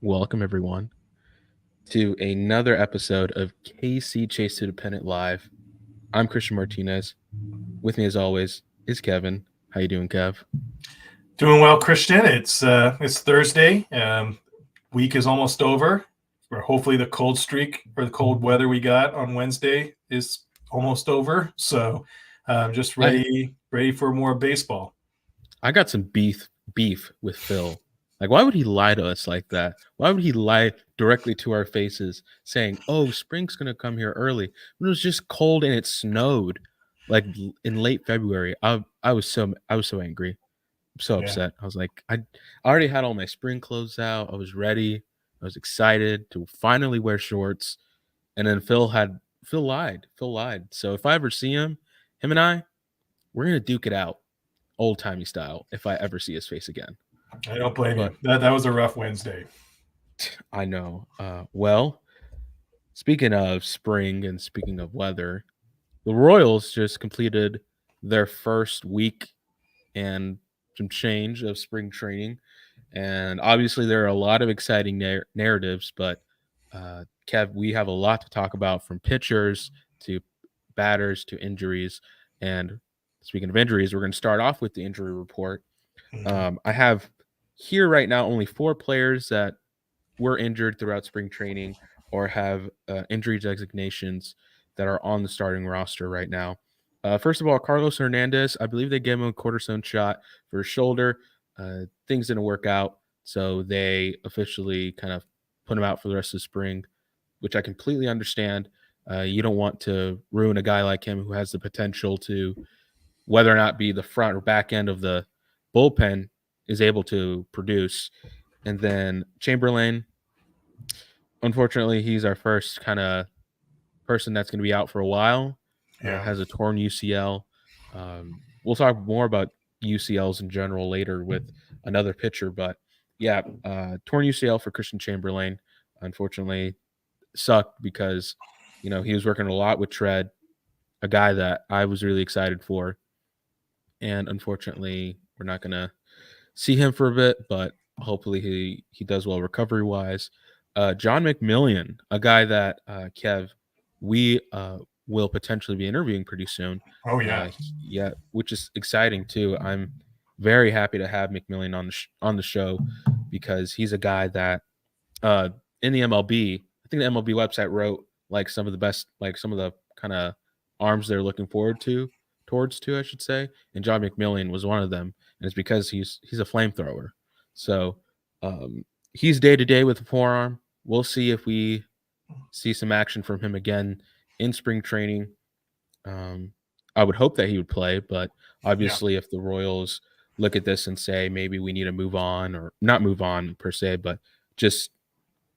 Welcome everyone to another episode of KC Chase to Dependent Live. I'm Christian Martinez. With me as always is Kevin. How you doing, Kev? Doing well, Christian. It's Thursday. Week is almost over. Or hopefully the cold streak or the cold weather we got on Wednesday is almost over. So just I ready for more baseball. I got some beef with Phil. Like, why would he lie to us like that? Why would he lie directly to our faces, saying, "Oh, spring's gonna come here early," when it was just cold and it snowed, like in late February? I was so angry. So Yeah. upset. I was like, I already had all my spring clothes out. I was ready. I was excited to finally wear shorts. And then Phil lied. Phil lied. So if I ever see him and we're gonna duke it out, old timey style, if I ever see his face again. I don't blame you. But That was a rough Wednesday. I know. Well, speaking of spring and speaking of weather, the Royals just completed their first week and some change of spring training. And obviously, there are a lot of exciting narratives, but Kev, we have a lot to talk about from pitchers to batters to injuries. And speaking of injuries, we're going to start off with the injury report. Mhm. I have here right now only 4 players that were injured throughout spring training or have injury designations that are on the starting roster right now. First of all, Carlos Hernandez, I believe they gave him a cortisone shot for his shoulder. Things didn't work out, so they officially kind of put him out for the rest of the spring, which I completely understand. You don't want to ruin a guy like him who has the potential to, whether or not be the front or back end of the bullpen, is able to produce. And then Chamberlain, unfortunately, he's our first kind of person that's going to be out for a while. Yeah. Has a torn UCL. We'll talk more about UCLs in general later with another pitcher, but yeah, torn UCL for Christian Chamberlain. Unfortunately, sucked because he was working a lot with Tread, a guy that I was really excited for, and unfortunately, we're not gonna see him for a bit, but hopefully he does well recovery wise. John McMillian, a guy that Kev, we will potentially be interviewing pretty soon. Oh yeah. Yeah, which is exciting too. I'm very happy to have McMillian on the show because he's a guy that uh, in the MLB, I think the MLB website wrote like some of the best, like some of the kind of arms they're looking forward to, I should say. And John McMillian was one of them, and it's because he's a flamethrower. So he's day to day with the forearm. We'll see if we see some action from him again in spring training. I would hope that he would play, but Yeah. obviously, if the Royals look at this and say maybe we need to move on, or not move on per se, but just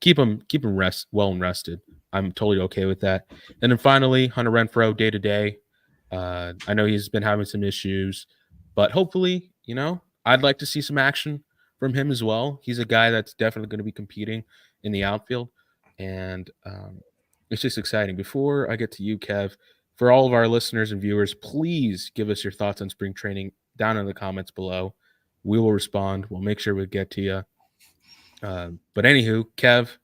keep him well and rested, I'm totally okay with that. And then finally, Hunter Renfroe day to day. I know he's been having some issues, but hopefully, I'd like to see some action from him as well. He's a guy that's definitely going to be competing in the outfield, and it's just exciting. Before I get to you, Kev, for all of our listeners and viewers, please give us your thoughts on spring training down in the comments below. We will respond. We'll make sure we get to you. But anywho, Kev,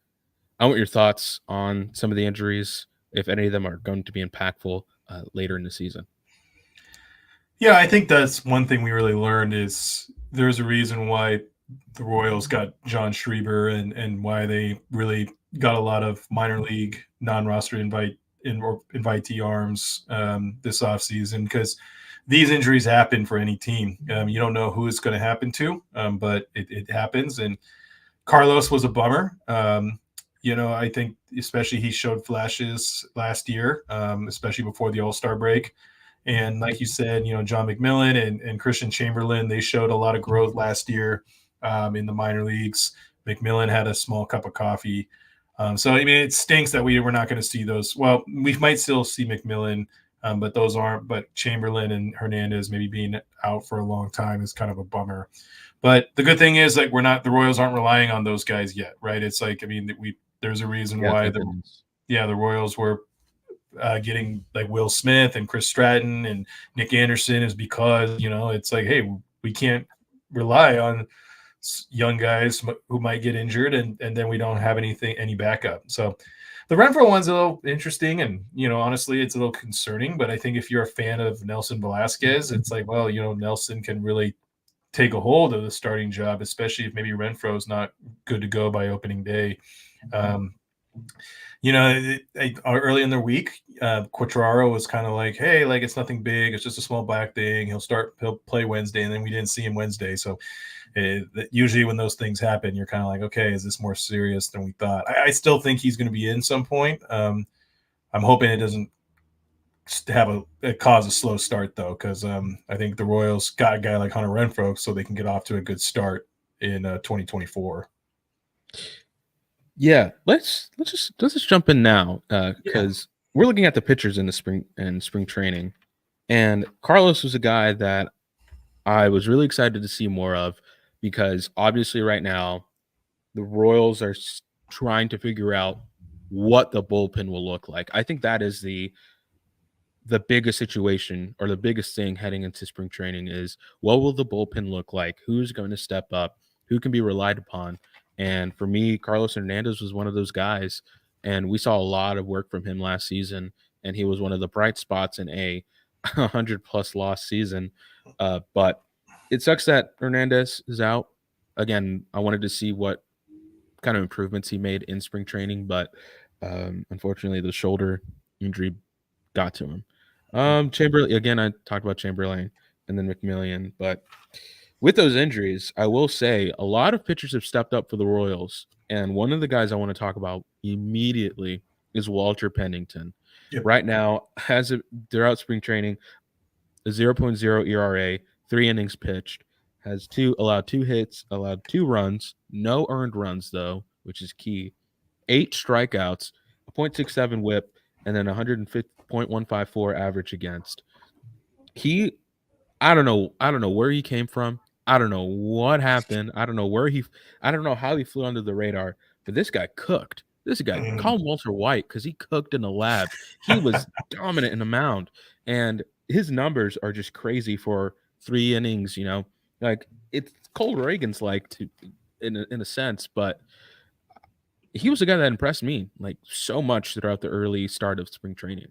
I want your thoughts on some of the injuries, if any of them are going to be impactful later in the season. Yeah, I think that's one thing we really learned is there's a reason why the Royals got John Schreiber and why they really got a lot of minor league non-roster or invitee arms this offseason because these injuries happen for any team. You don't know who it's going to happen to, but it happens. And Carlos was a bummer. I think especially he showed flashes last year, especially before the All-Star break. And like you said, John McMillan and Christian Chamberlain, they showed a lot of growth last year in the minor leagues. McMillan had a small cup of coffee. So, I mean, it stinks that we're not going to see those. Well, we might still see McMillan, but those aren't. But Chamberlain and Hernandez maybe being out for a long time is kind of a bummer. But the good thing is, like, the Royals aren't relying on those guys yet, right? It's like, I mean, there's a reason Yeah, why thank goodness. the Royals were getting like Will Smith and Chris Stratton and Nick Anderson is because it's like, hey, we can't rely on young guys who might get injured, and then we don't have any backup. So the Renfro one's a little interesting, and honestly, it's a little concerning. But I think if you're a fan of Nelson Velasquez, it's like, well, Nelson can really take a hold of the starting job, especially if maybe Renfro's not good to go by opening day. Um, early in the week, Quattraro was kind of like, hey, like it's nothing big, it's just a small back thing. He'll play Wednesday, and then we didn't see him Wednesday. So usually when those things happen, you're kind of like, okay, is this more serious than we thought? I still think he's going to be in some point. I'm hoping it doesn't have cause a slow start though, because I think the Royals got a guy like Hunter Renfroe so they can get off to a good start in 2024. Yeah, let's just jump in now Yeah. because we're looking at the pitchers in the spring training, and Carlos was a guy that I was really excited to see more of because obviously right now the Royals are trying to figure out what the bullpen will look like. I think that is the biggest situation or the biggest thing heading into spring training is what will the bullpen look like? Who's going to step up? Who can be relied upon? And for me, Carlos Hernandez was one of those guys. And we saw a lot of work from him last season. And he was one of the bright spots in a 100+ loss season. But it sucks that Hernandez is out. Again, I wanted to see what kind of improvements he made in spring training, but unfortunately, the shoulder injury got to him. Chamberlain again. I talked about Chamberlain and then McMillian, but with those injuries, I will say a lot of pitchers have stepped up for the Royals, and one of the guys I want to talk about immediately is Walter Pennington. Yep. Right now, throughout spring training, a 0.0 ERA, 3 innings pitched, has allowed 2 hits, allowed 2 runs, no earned runs though, which is key. 8 strikeouts, a .67 WHIP, and then 150.154 average against. He, I don't know where he came from. I don't know what happened. I don't know how he flew under the radar. But this guy cooked. This guy, call him Walter White because he cooked in the lab. He was dominant in the mound, and his numbers are just crazy for 3 innings. Like it's Cole Reagan's like to, in a sense, but he was a guy that impressed me like so much throughout the early start of spring training.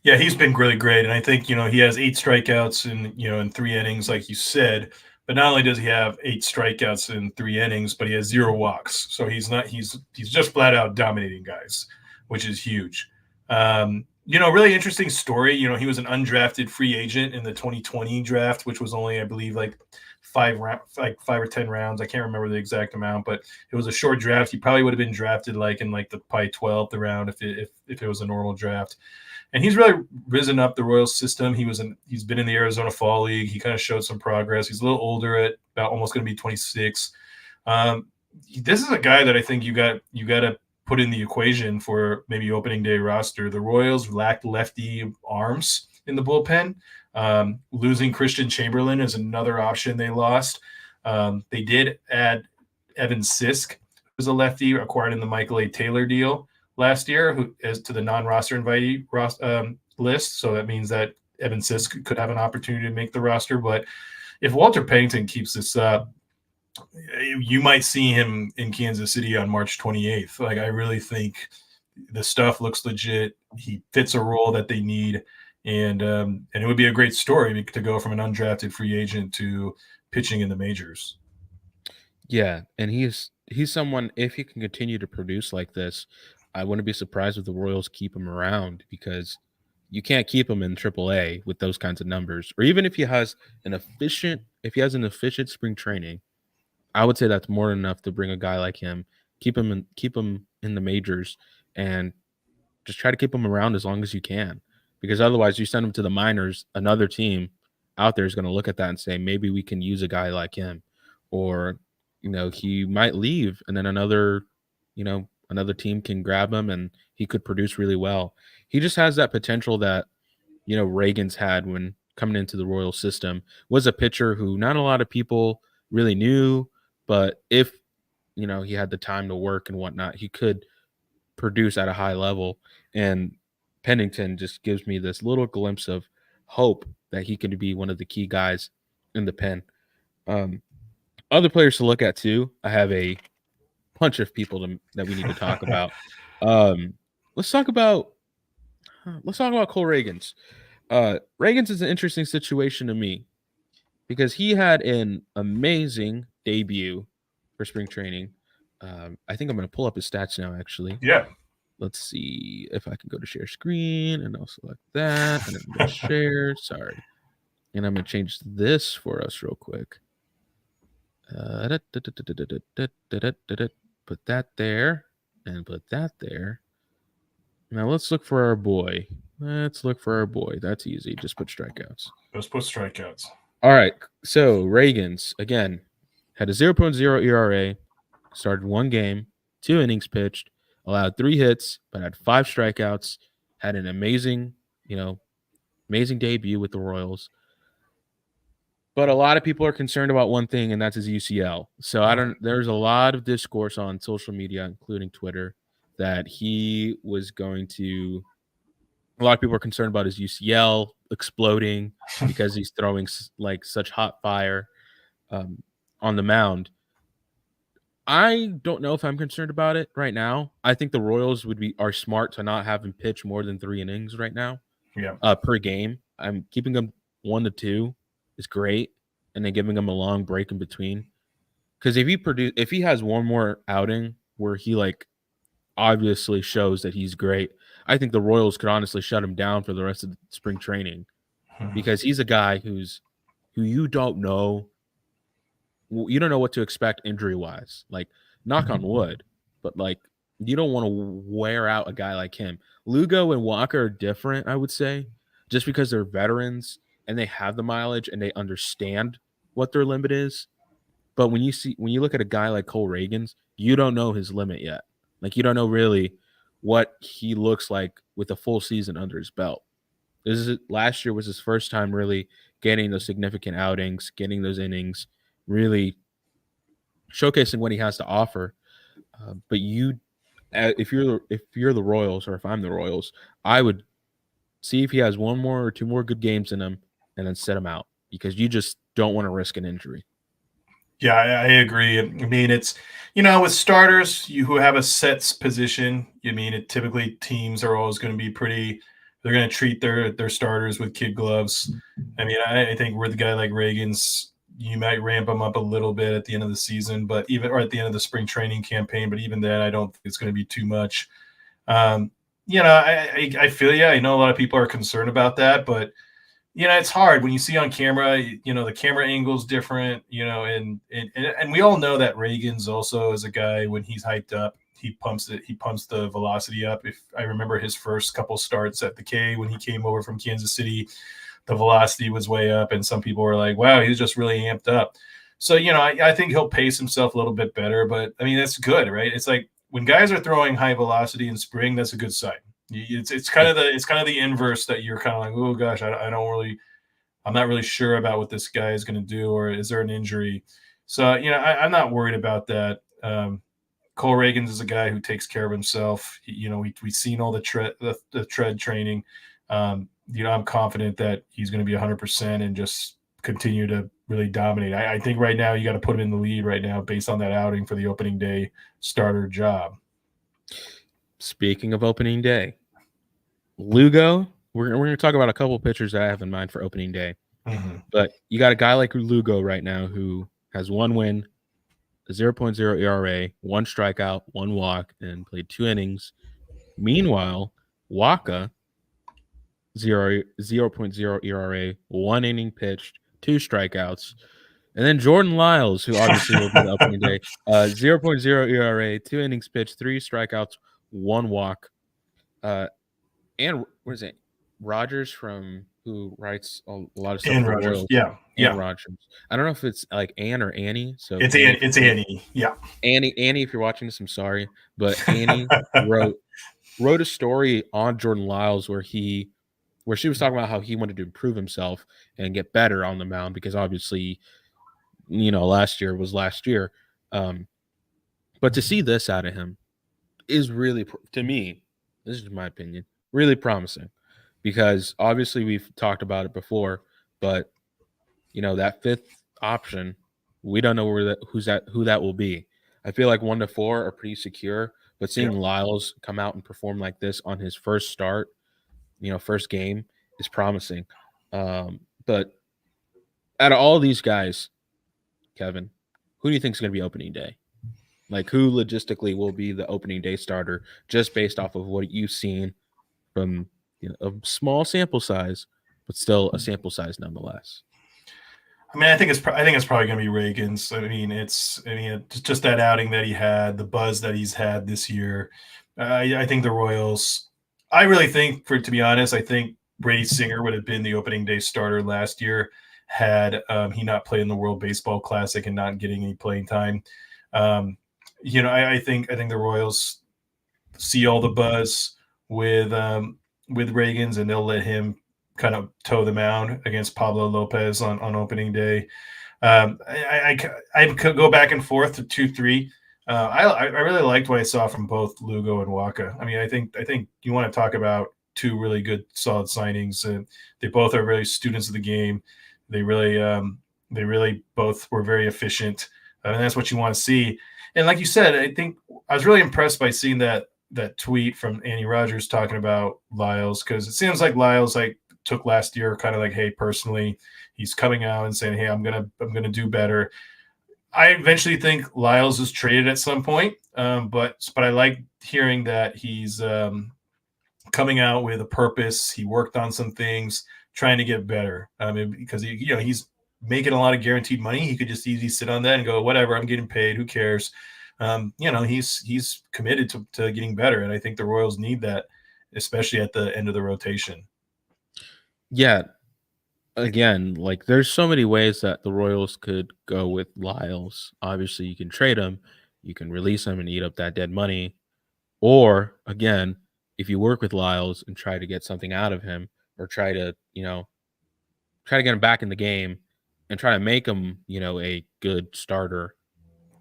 Yeah, he's been really great, and I think he has 8 strikeouts in 3 innings, like you said. But not only does he have 8 strikeouts in 3 innings, but he has 0 walks. So he's just flat out dominating guys, which is huge. Really interesting story. He was an undrafted free agent in the 2020 draft, which was only, I believe, like 5 or 10 rounds. I can't remember the exact amount, but it was a short draft. He probably would have been drafted like in like the probably 12th round if it was a normal draft. And he's really risen up the Royals system. He's been in the Arizona Fall League. He kind of showed some progress. He's a little older, at about almost going to be 26. This is a guy that I think you got to put in the equation for maybe opening day roster. The Royals lacked lefty arms in the bullpen. Losing Christian Chamberlain is another option they lost. They did add Evan Sisk, who's a lefty, acquired in the Michael A. Taylor deal last year, who is to the non-roster invitee list. So that means that Evan Sisk could have an opportunity to make the roster. But if Walter Pennington keeps this up, you might see him in Kansas City on March 28th. Like, I really think the stuff looks legit. He fits a role that they need. And it would be a great story to go from an undrafted free agent to pitching in the majors. Yeah, and he's someone, if he can continue to produce like this, I wouldn't be surprised if the Royals keep him around because you can't keep him in AAA with those kinds of numbers. Or even if he has an efficient spring training, I would say that's more than enough to bring a guy like him, keep him in the majors, and just try to keep him around as long as you can. Because otherwise, you send him to the minors, another team out there is going to look at that and say, maybe we can use a guy like him, or he might leave, and then another team can grab him, and he could produce really well. He just has that potential that Reagan's had when coming into the Royal system. Was a pitcher who not a lot of people really knew, but if he had the time to work and whatnot, he could produce at a high level. And Pennington just gives me this little glimpse of hope that he could be one of the key guys in the pen. other players to look at too. I have a bunch of people that we need to talk about. Um, let's talk about Cole Reagans. Reagans is an interesting situation to me because he had an amazing debut for spring training. I think I'm going to pull up his stats now. Actually, Yeah. let's see if I can go to share screen, and I'll select that, and I'm going to share. Sorry, and I'm going to change this for us real quick. Put that there and put that there. Now let's look for our boy. That's easy. Just put strikeouts. Let's put strikeouts. All right. So Reagans, again, had a 0.0 ERA, started one game, 2 innings pitched, allowed 3 hits, but had 5 strikeouts, had an amazing debut with the Royals. But a lot of people are concerned about one thing, and that's his UCL. So there's a lot of discourse on social media, including Twitter, that a lot of people are concerned about his UCL exploding because he's throwing like such hot fire on the mound. I don't know if I'm concerned about it right now. I think the Royals are smart to not have him pitch more than 3 innings right now. Yeah. Per game. I'm keeping him 1 to 2 is great, and then giving him a long break in between. Because if he has one more outing where he like obviously shows that he's great, I think the Royals could honestly shut him down for the rest of the spring training, because he's a guy who you don't know what to expect injury wise. Like, knock on wood, but like you don't want to wear out a guy like him. Lugo and Walker are different, I would say, just because they're veterans and they have the mileage and they understand what their limit is. But when you look at a guy like Cole Reagans, you don't know his limit yet. Like, you don't know really what he looks like with a full season under his belt. Last year was his first time really getting those significant outings, getting those innings, really showcasing what he has to offer. But if you're the Royals, or if I'm the Royals, I would see if he has 1 more or 2 more good games in him, and then set him out, because you just don't want to risk an injury. Yeah, I agree. I mean, it's, with starters who have a set position, typically teams are always going to be they're going to treat their starters with kid gloves. I mean, I think with a guy like Reagans, you might ramp him up a little bit at the end of the season, or at the end of the spring training campaign. But even then, I don't think it's going to be too much. I feel you. I know a lot of people are concerned about that, but it's hard when you see on camera, the camera angle is different, and we all know that Reagans also is a guy, when he's hyped up, he pumps the velocity up. If I remember his first couple starts at the K when he came over from Kansas City, the velocity was way up, and some people were like, wow, he's just really amped up. So, I think he'll pace himself a little bit better, but I mean, that's good, right? It's like when guys are throwing high velocity in spring, that's a good sign. It's kind of the inverse, that you're kind of like, oh gosh, I'm not really sure about what this guy is going to do, or is there an injury? So I'm not worried about that. Cole Reagans is a guy who takes care of himself. We've seen all the tread training. I'm confident that he's going to be 100% and just continue to really dominate. I think right now you got to put him in the lead right now based on that outing for the opening day starter job. Speaking of opening day, Lugo, we're going to talk about a couple of pitchers I have in mind for opening day. Mm-hmm. But you got a guy like Lugo right now who has 1 win, a 0.0 ERA, 1 strikeout, 1 walk, and played 2 innings. Meanwhile, Waka, 0.0 ERA, 1 inning pitched, 2 strikeouts. And then Jordan Lyles, who obviously will be the opening day, 0.0 ERA, 2 innings pitched, 3 strikeouts, 1 walk. And what is it? Rogers, who writes a lot of stuff Ann for the Rogers. Royals. Yeah. Rogers. I don't know if it's like Ann or Annie. So it's Annie. Yeah. Annie, if you're watching this, I'm sorry, but Annie wrote a story on Jordan Lyles where she was talking about how he wanted to improve himself and get better on the mound, because obviously, last year was last year. But to see this out of him is really, to me, this is my opinion, really promising, because obviously we've talked about it before, but that 5th option We don't know who that will be. I feel like 1 to 4 are pretty secure, but Yeah. seeing Lyles come out and perform like this on his first start, first game is promising. But out of all these guys, Kevin, who do you think is going to be opening day? Like, who logistically will be the opening day starter, just based off of what you've seen from a small sample size, but still a sample size nonetheless. I mean, I think it's probably going to be Reagan's. Just that outing that he had, the buzz that he's had this year. I think the Royals. I really think, for to be honest, I think Brady Singer would have been the opening day starter last year had he not played in the World Baseball Classic and not getting any playing time. Um, I think the Royals see all the buzz with Reagan's, and they'll let him kind of toe the mound against Pablo Lopez on opening day. I could go back and forth to 2-3. I really liked what I saw from both Lugo and Waka. I mean, I think you want to talk about two really good, solid signings. They both are really students of the game. They really they really both were very efficient, and that's what you want to see. And like you said, I think I was really impressed by seeing that tweet from Andy Rogers talking about Lyles, because it seems like Lyles took last year kind of like, hey, personally, he's coming out and saying, hey, I'm gonna do better. I eventually think Lyles is traded at some point, but I like hearing that he's coming out with a purpose. He worked on some things, trying to get better. Because he's making a lot of guaranteed money. He could just easily sit on that and go, whatever, I'm getting paid. Who cares? He's committed to getting better, and I think the Royals need that, especially at the end of the rotation. Yeah, again, like there's so many ways that the Royals could go with Lyles. Obviously, you can trade him, you can release him and eat up that dead money, or again, if you work with Lyles and try to get something out of him, or try to get him back in the game and try to make him, a good starter.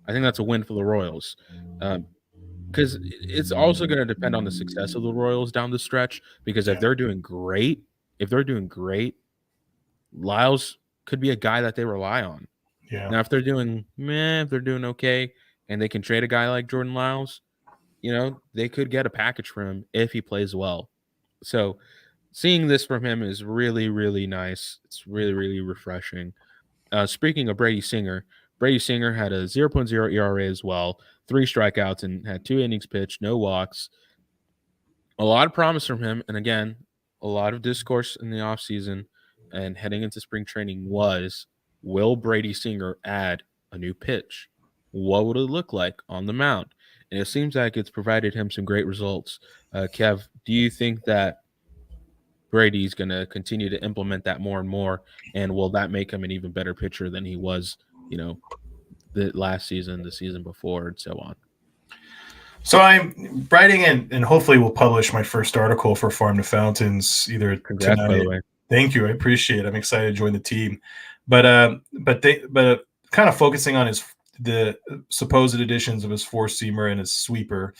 I think that's a win for the Royals. Because it's also going to depend on the success of the Royals down the stretch. Because Yeah, if they're doing great, Lyles could be a guy that they rely on. yeah, Now, if they're doing okay, and they can trade a guy like Jordan Lyles, they could get a package for him if he plays well. So, seeing this from him is really, really nice. It's really, really refreshing. Speaking of Brady Singer had a 0.0 ERA as well, 3 strikeouts, and had 2 innings pitched, no walks. A lot of promise from him. And again, a lot of discourse in the offseason and heading into spring training was, will Brady Singer add a new pitch? What would it look like on the mound? And it seems like it's provided him some great results. Kev, do you think that Brady's going to continue to implement that more and more? And will that make him an even better pitcher than he was, you know, the last season, the season before, and so on? so I'm writing and hopefully we'll publish my first article for Farm to Fountains either Congrats, by tonight. the way. Thank you, I appreciate it. I'm excited to join the team, but kind of focusing on the supposed additions of his four seamer and his sweeper.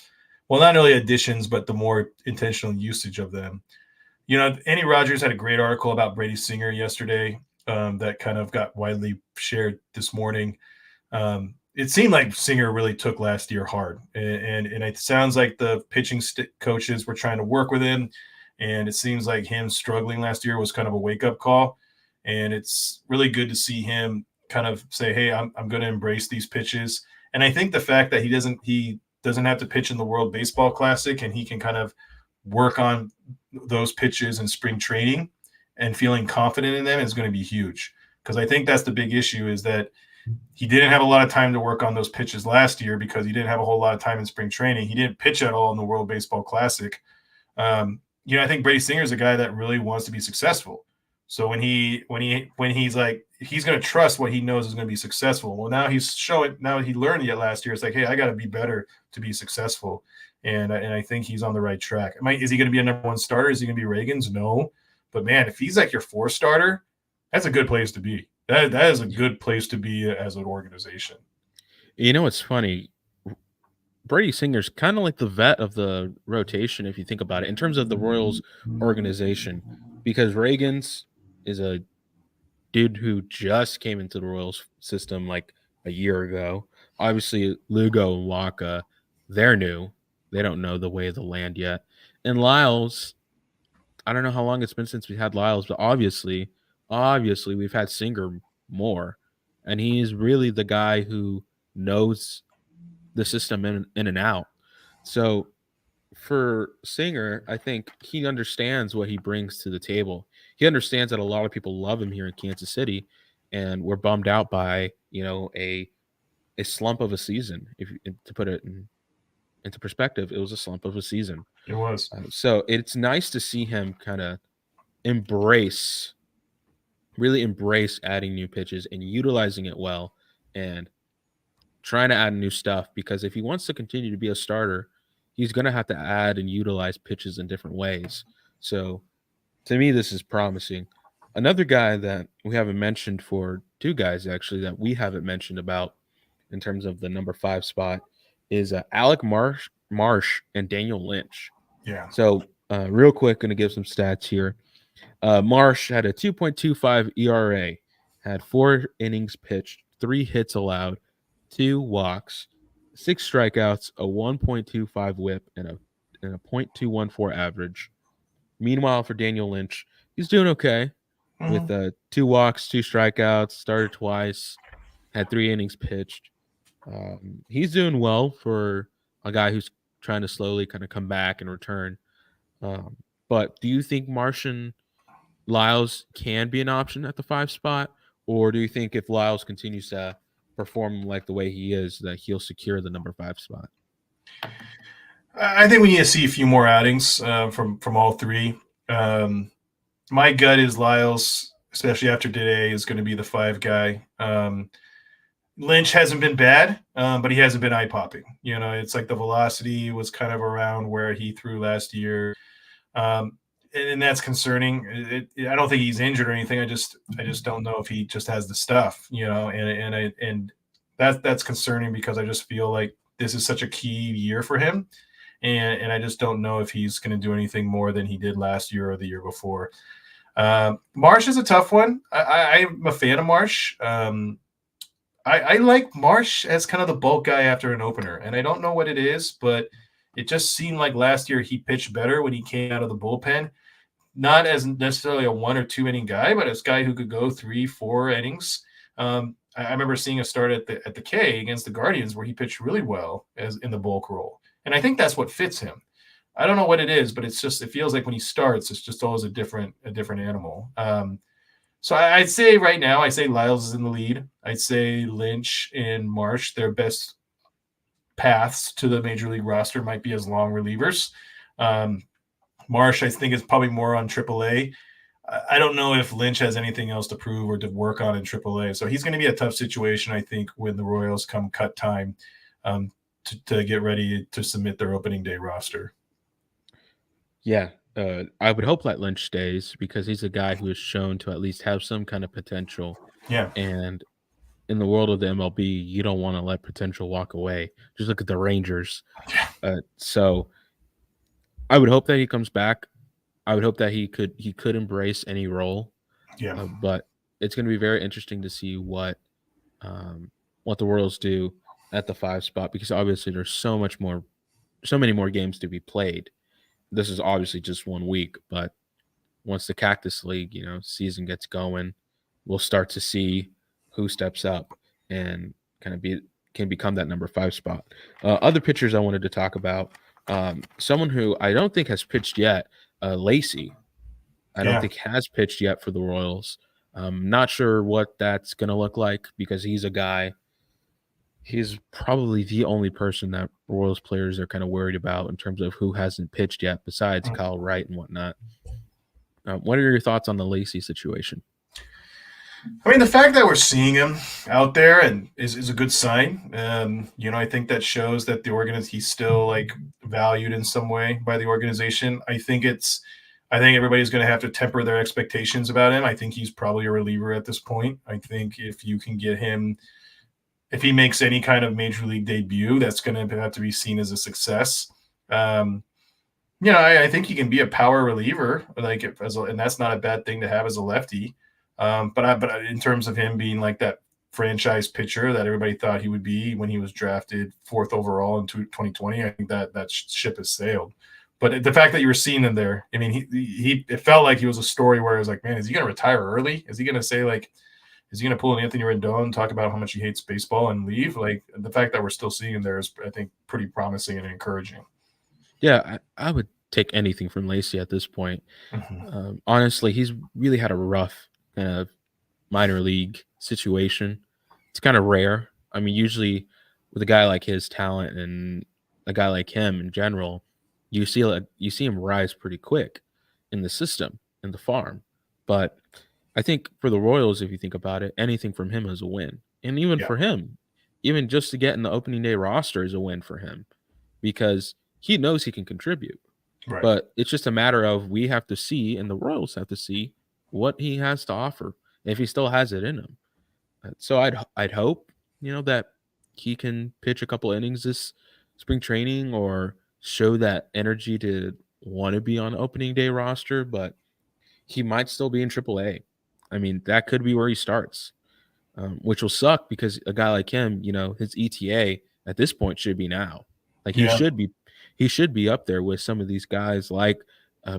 Well, not only additions, but the more intentional usage of them. Andy Rogers had a great article about Brady Singer yesterday that kind of got widely shared this morning. It seemed like Singer really took last year hard, and it sounds like the pitching coaches were trying to work with him, and it seems like him struggling last year was kind of a wake up call, and it's really good to see him kind of say, "Hey, I'm going to embrace these pitches," and I think the fact that he doesn't have to pitch in the World Baseball Classic, and he can kind of work on those pitches in spring training and feeling confident in them is going to be huge, because I think that's the big issue is that he didn't have a lot of time to work on those pitches last year because he didn't have a whole lot of time in spring training. He didn't pitch at all in the World Baseball Classic. I think Brady Singer is a guy that really wants to be successful. So when he's like, he's going to trust what he knows is going to be successful. Well, now he's showing. Now he learned it last year. It's like, hey, I got to be better to be successful, and I think he's on the right track. Is he going to be a number one starter? Is he going to be Reagan's? No, but man, if he's like your four starter, that's a good place to be. That is a good place to be as an organization. It's funny. Brady Singer's kind of like the vet of the rotation, if you think about it, in terms of the Royals organization, because Reagan's is a dude who just came into the Royals system like a year ago. Obviously, Lugo and Waka, they're new. They don't know the way of the land yet. And Lyles, I don't know how long it's been since we had Lyles, but obviously we've had Singer more. And he's really the guy who knows the system in and out. So for Singer, I think he understands what he brings to the table. He understands that a lot of people love him here in Kansas City, and we're bummed out by a slump of a season. If to put it into perspective, it was a slump of a season. It was. So it's nice to see him kind of embrace, really embrace adding new pitches and utilizing it well, and trying to add new stuff, because if he wants to continue to be a starter, he's going to have to add and utilize pitches in different ways. So to me, this is promising. Another guy that we haven't mentioned, for two guys actually that we haven't mentioned about in terms of the number 5 spot, is Alec Marsh and Daniel Lynch. Yeah. So real quick, going to give some stats here. Marsh had a 2.25 ERA, had 4 innings pitched, 3 hits allowed, 2 walks, 6 strikeouts, a 1.25 whip, and a .214 average. Meanwhile, for Daniel Lynch, he's doing okay with 2 walks, 2 strikeouts, started twice, had 3 innings pitched. He's doing well for a guy who's trying to slowly kind of come back and return. But do you think Martian Lyles can be an option at the 5 spot, or do you think if Lyles continues to perform like the way he is, that he'll secure the number 5 spot? I think we need to see a few more outings from all three. My gut is Lyles, especially after today, is going to be the 5 guy. Lynch hasn't been bad, but he hasn't been eye popping. It's like the velocity was kind of around where he threw last year, and that's concerning. I don't think he's injured or anything. I just don't know if he just has the stuff, and that's concerning, because I just feel like this is such a key year for him. And I just don't know if he's going to do anything more than he did last year or the year before. Marsh is a tough one. I'm a fan of Marsh. I like Marsh as kind of the bulk guy after an opener, and I don't know what it is, but it just seemed like last year he pitched better when he came out of the bullpen. Not as necessarily a 1 or 2 inning guy, but as a guy who could go 3, 4 innings. I remember seeing a start at the K against the Guardians where he pitched really well as in the bulk role. And I think that's what fits him. I don't know what it is, but it feels like when he starts, it's just always a different animal. So I'd say right now, I say Lyles is in the lead. I'd say Lynch and Marsh, their best paths to the major league roster might be as long relievers. Marsh, I think, is probably more on AAA. I don't know if Lynch has anything else to prove or to work on in AAA. So he's going to be a tough situation, I think, when the Royals come cut time to get ready to submit their opening day roster. Yeah, I would hope that Lynch stays, because he's a guy who is shown to at least have some kind of potential. Yeah. And in the world of the MLB, you don't want to let potential walk away. Just look at the Rangers. So I would hope that he comes back. I would hope that he could embrace any role. Yeah. But it's going to be very interesting to see what the Royals do at the 5 spot, because obviously there's so many more games to be played. This is obviously just 1 week, but once the Cactus League, season gets going, we'll start to see who steps up and can become that number 5 spot. Other pitchers I wanted to talk about, someone who I don't think has pitched yet, Lacey. I don't think has pitched yet for the Royals. Not sure what that's going to look like, because he's a guy. He's probably the only person that Royals players are kind of worried about in terms of who hasn't pitched yet, besides Kyle Wright and whatnot. What are your thoughts on the Lacey situation? I mean, the fact that we're seeing him out there and is a good sign. I think that shows that he's still like valued in some way by the organization. I think everybody's going to have to temper their expectations about him. I think he's probably a reliever at this point. I think if you can get him, if he makes any kind of major league debut, that's going to have to be seen as a success. I think he can be a power reliever, and that's not a bad thing to have as a lefty. But in terms of him being like that franchise pitcher that everybody thought he would be when he was drafted fourth overall in 2020. I think that ship has sailed. But the fact that you were seeing him there, I mean, he it felt like he was a story where it was like, man, is he going to retire early? Is he going to say like, is he going to pull an Anthony Rendon and talk about how much he hates baseball and leave? Like the fact that we're still seeing him there is, I think, pretty promising and encouraging. Yeah, I would take anything from Lacey at this point. Mm-hmm. Honestly, he's really had a rough kind of minor league situation. It's kind of rare. I mean, usually with a guy like his talent and a guy like him in general, you see him rise pretty quick in the system in the farm. But I think for the Royals, if you think about it, anything from him is a win, and even Yeah. for him, even just to get in the opening day roster is a win for him because he knows he can contribute. Right. But it's just a matter of we have to see, and the Royals have to see what he has to offer if he still has it in him. So I'd hope that he can pitch a couple innings this spring training or show that energy to want to be on opening day roster, but he might still be in AAA. I mean, that could be where he starts, which will suck because a guy like him, his ETA at this point should be now. Like Yeah. he should be up there with some of these guys like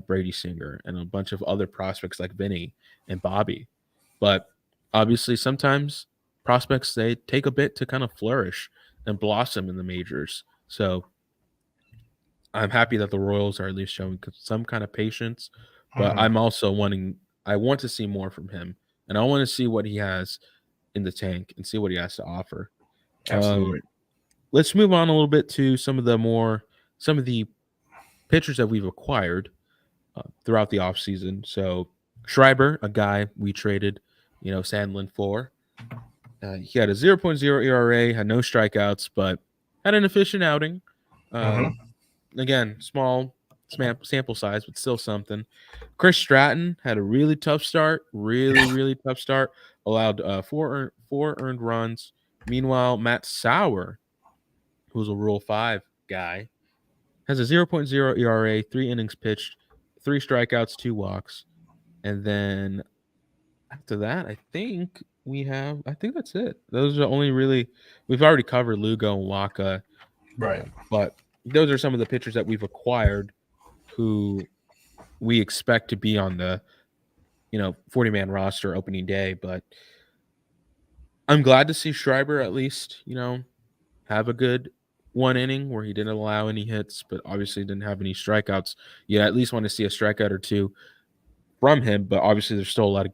Brady Singer and a bunch of other prospects like Vinny and Bobby. But obviously, sometimes prospects they take a bit to kind of flourish and blossom in the majors. So I'm happy that the Royals are at least showing some kind of patience, but Mm-hmm. I'm also I want to see more from him, and I want to see what he has in the tank and see what he has to offer. Absolutely. Let's move on a little bit to some of the pitchers that we've acquired throughout the offseason. So Schreiber, a guy we traded, Sandlin for. He had a 0.0 ERA, had no strikeouts, but had an efficient outing. Mm-hmm. Again, small sample size, but still something. Chris Stratton had a really tough start, really tough start. Allowed four earned runs. Meanwhile, Matt Sauer, who's a Rule 5 guy, has a 0.0 ERA, 3 innings pitched, 3 strikeouts, 2 walks. And then after that, I think that's it. Those are only really, we've already covered Lugo and Waka, Right. but those are some of the pitchers that we've acquired who we expect to be on the 40-man roster opening day. But I'm glad to see Schreiber at least have a good 1 inning where he didn't allow any hits, but obviously didn't have any strikeouts. You at least want to see a strikeout or two from him, but obviously there's still a lot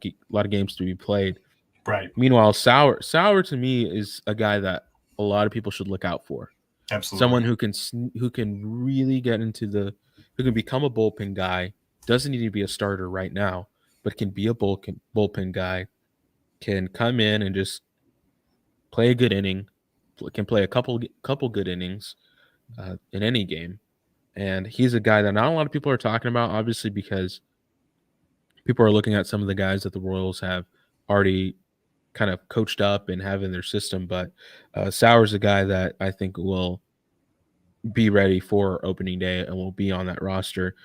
of games to be played. Right. Meanwhile, Sauer to me is a guy that a lot of people should look out for. Absolutely. Someone who can really get into who can become a bullpen guy. Doesn't need to be a starter right now, but can be a bullpen guy. Can come in and just play a good inning. Can play a couple good innings in any game. And he's a guy that not a lot of people are talking about, obviously, because people are looking at some of the guys that the Royals have already kind of coached up and have in their system. But Sauer's a guy that I think will be ready for opening day and will be on that roster.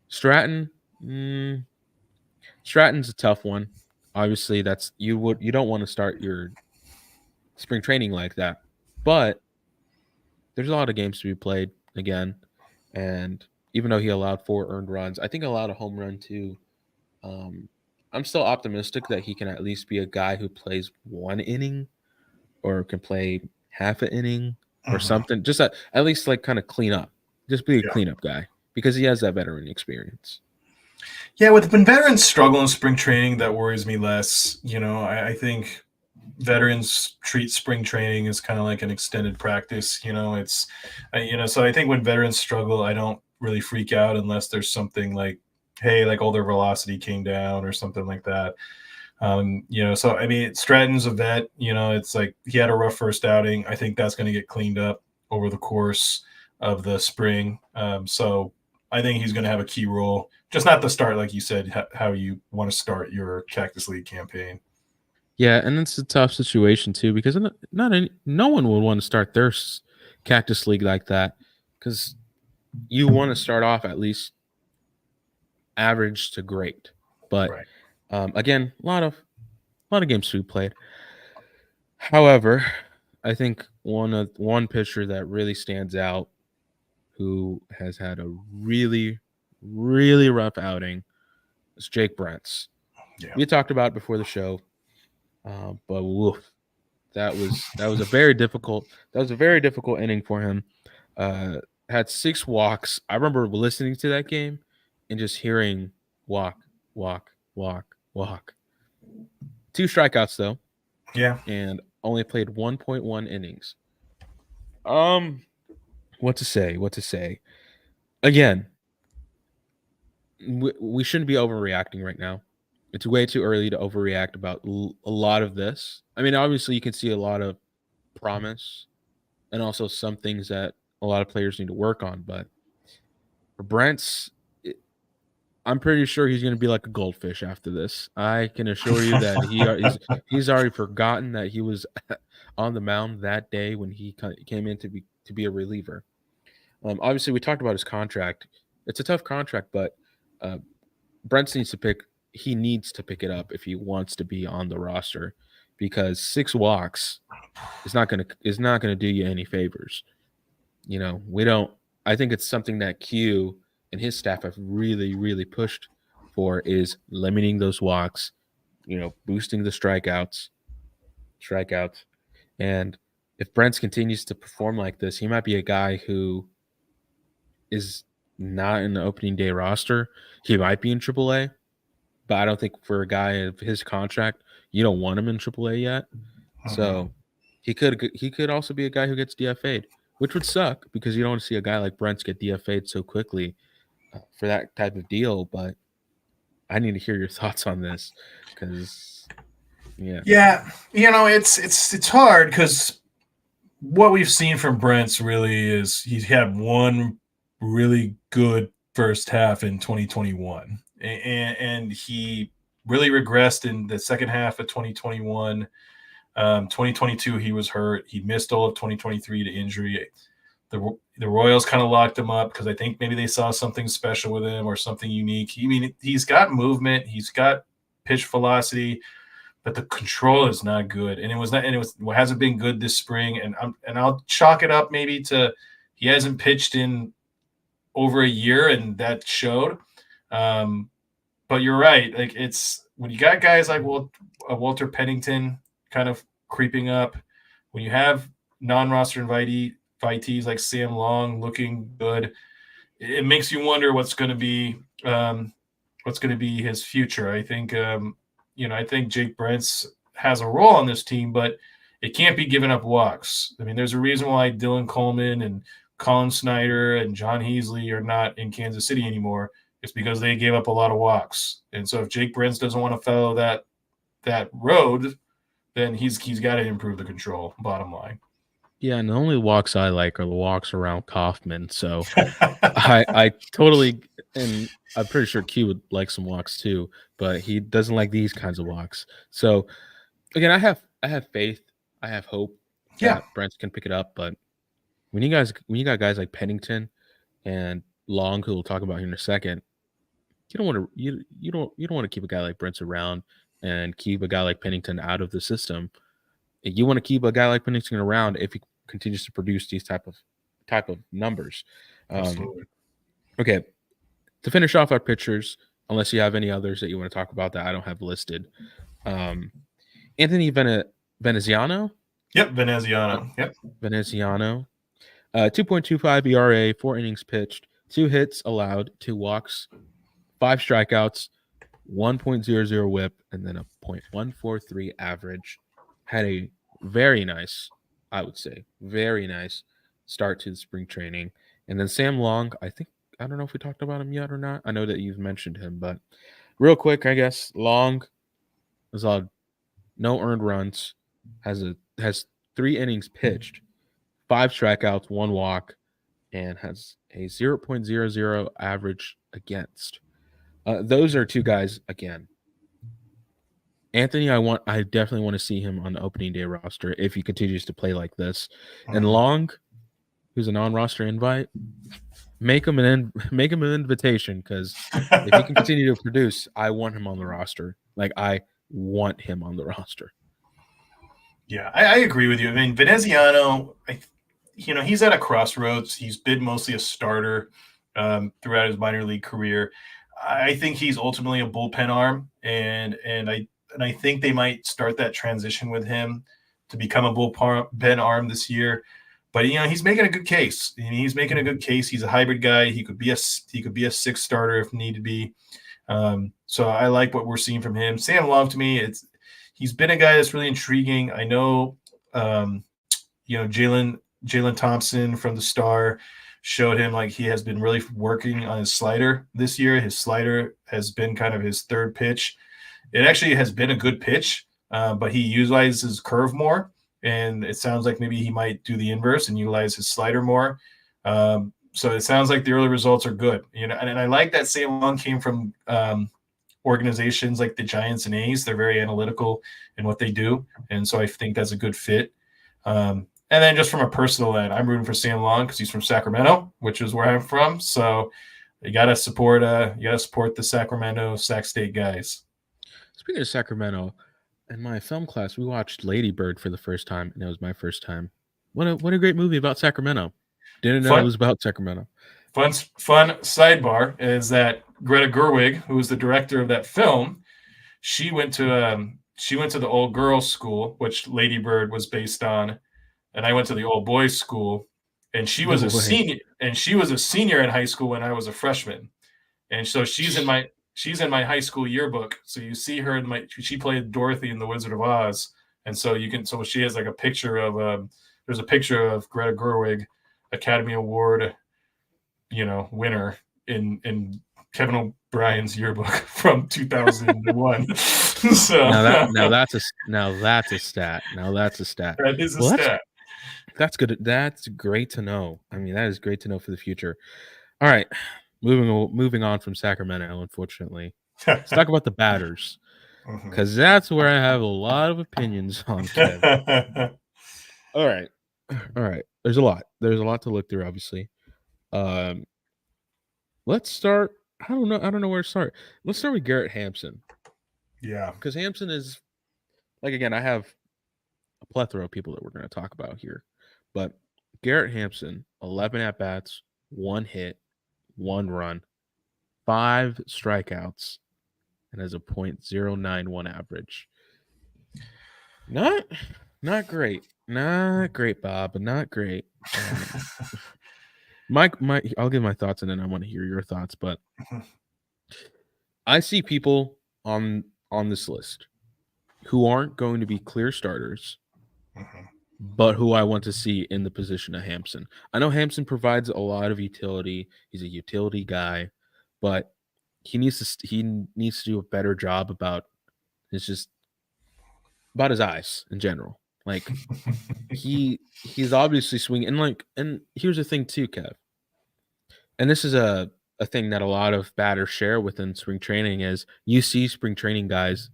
Stratton, Stratton's a tough one. Obviously, you don't want to start your spring training like that, but there's a lot of games to be played again, and even though he allowed 4 earned runs, I think allowed a home run too. Um, I'm still optimistic that he can at least be a guy who plays 1 inning or can play half an inning or Mm-hmm. something. Just at least like kind of clean up, just be a Yeah. cleanup guy because he has that veteran experience. Yeah. With when veterans struggle in spring training, that worries me less. I think veterans treat spring training as kind of like an extended practice. So I think when veterans struggle, I don't really freak out unless there's something like, hey, like all their velocity came down or something like that. So I mean, Stratton's a vet. It's like he had a rough first outing. I think that's going to get cleaned up over the course of the spring. So I think he's going to have a key role, just not the start, like you said, how you want to start your Cactus League campaign. Yeah, and it's a tough situation too because no one would want to start their Cactus League like that because you want to start off at least average to great. But Right. again, a lot of games to be played. However, I think one pitcher that really stands out, who has had a really, really rough outing, is Jake Brents. Yeah. We talked about it before the show, but woof, that was a very difficult inning for him. Uh, had 6 walks. I remember listening to that game and just hearing walk, walk, walk, walk. 2 strikeouts though, Yeah. and only played 1.1 innings. Um, what to say? What to say? Again, we shouldn't be overreacting right now. It's way too early to overreact about a lot of this. I mean, obviously, you can see a lot of promise and also some things that a lot of players need to work on. But for Brent's, I'm pretty sure he's going to be like a goldfish after this. I can assure you that he's already forgotten that he was on the mound that day when he came in to be a reliever. Obviously, we talked about his contract. It's a tough contract, but uh, Brent needs to pick. He needs to pick it up if he wants to be on the roster, because 6 walks is not gonna do you any favors. We don't. I think it's something that Q and his staff have really, really pushed for, is limiting those walks. Boosting the strikeouts, and if Brent continues to perform like this, he might be a guy who is not in the opening day roster. He might be in AAA, but I don't think for a guy of his contract, you don't want him in AAA yet. Mhm. So he could also be a guy who gets DFA'd, which would suck because you don't want to see a guy like Brent get DFA'd so quickly for that type of deal. But I need to hear your thoughts on this because, yeah. Yeah, it's hard because what we've seen from Brent's really is he's had one really good first half in 2021, and he really regressed in the second half of 2021. 2022 he was hurt. He missed all of 2023 to injury. The Royals kind of locked him up because I think maybe they saw something special with him or something unique. I mean, he's got movement, he's got pitch velocity, but the control is not good, and it hasn't been good this spring. And I'll chalk it up maybe to he hasn't pitched in over a year, and that showed. Um, but you're right, like it's when you got guys like Walter Pennington kind of creeping up, when you have non-roster invitees like Sam Long looking good, it makes you wonder what's going to be his future. I think Jake Brents has a role on this team, but it can't be giving up walks. I mean, there's a reason why Dylan Coleman and Colin Snyder and John Heasley are not in Kansas City anymore. It's because they gave up a lot of walks. And so if Jake Brents doesn't want to follow that road, then he's got to improve the control. Bottom line. Yeah, and the only walks I like are the walks around Kaufman. So I totally, and I'm pretty sure Q would like some walks too, but he doesn't like these kinds of walks. So again, I have faith, I have hope Yeah. that Brent can pick it up. But when you got guys like Pennington and Long, who we'll talk about here in a second, you don't want to keep a guy like Brent around and keep a guy like Pennington out of the system. You want to keep a guy like Pennington around if he continues to produce these type of numbers. Um, Absolutely. okay, to finish off our pitchers, unless you have any others that you want to talk about that I don't have listed. Um, Anthony Veneziano. Yep. Uh, Veneziano. Yep. Veneziano. 2.25 ERA, 4 innings pitched, 2 hits allowed, 2 walks, 5 strikeouts, 1.00 whip, and then a .143 average. Had a very nice, I would say, very nice start to the spring training. And then Sam Long, I don't know if we talked about him yet or not. I know that you've mentioned him, but real quick, I guess Long was on no earned runs, has 3 innings pitched, 5 strikeouts, 1 walk, and has a 0.00 average against. Those are 2 guys again. Anthony, I definitely want to see him on the opening day roster if he continues to play like this. And Mhm. Long, who's a non-roster invite, make him an invitation, because if he can continue to produce, I want him on the roster. Like, I want him on the roster. Yeah, I agree with you. I mean, Veneziano, he's at a crossroads. He's been mostly a starter throughout his minor league career. I think he's ultimately a bullpen arm, and I think they might start that transition with him to become a bullpen arm this year. But he's making a good case. He's making a good case. He's a hybrid guy. He could be a sixth starter if need to be. So I like what we're seeing from him. Sam Long, to me, he's been a guy that's really intriguing. I know, Jalen Thompson from the Star showed him like he has been really working on his slider this year. His slider has been kind of his third pitch. It actually has been a good pitch, but he utilizes his curve more, and it sounds like maybe he might do the inverse and utilize his slider more. So it sounds like the early results are good. And I like that Sam Long came from organizations like the Giants and A's. They're very analytical in what they do, and so I think that's a good fit. And then just from a personal end, I'm rooting for Sam Long because he's from Sacramento, which is where I'm from. So you gotta support the Sacramento Sac State guys. Speaking of Sacramento, in my film class, we watched Lady Bird for the first time, and it was my first time. What a great movie about Sacramento. Didn't know it Fun was about Sacramento. fun sidebar is that Greta Gerwig, who was the director of that film, she went to the old girls school, which Lady Bird was based on, and I went to the old boys school, and she No was a way. senior in high school when I was a freshman. And so she's in my high school yearbook. So you see her she played Dorothy in The Wizard of Oz. And so she has like a picture of there's a picture of Greta Gerwig, Academy Award, winner in Kevin O'Brien's yearbook from 2001. So Now that's a stat. Now that's a stat. that is a Well, stat. that's good. That's great to know. I mean, that is great to know for the future. All right, moving on from Sacramento. Unfortunately, let's talk about the batters Mhm. because that's where I have a lot of opinions on, Kev. All right, all right. There's a lot. There's a lot to look through. Obviously, um, let's start. I don't know. I don't know where to start. Let's start with Garrett Hampson Yeah. because Hampson is like again. I have a plethora of people that we're going to talk about here, but Garrett Hampson, 11 at bats, 1 hit, 1 run, 5 strikeouts, and has a .091 average. Not not great. Not great, Bob, but not great. My I'll give my thoughts and then I want to hear your thoughts, but I see people on this list who aren't going to be clear starters, Mhm. but who I want to see in the position of Hampson. I know Hampson provides a lot of utility. He's a utility guy, but he needs to do a better job about his just about his eyes in general. Like he's obviously swinging and here's the thing too, Kev. And this is a thing that a lot of batters share within spring training is you see spring training guys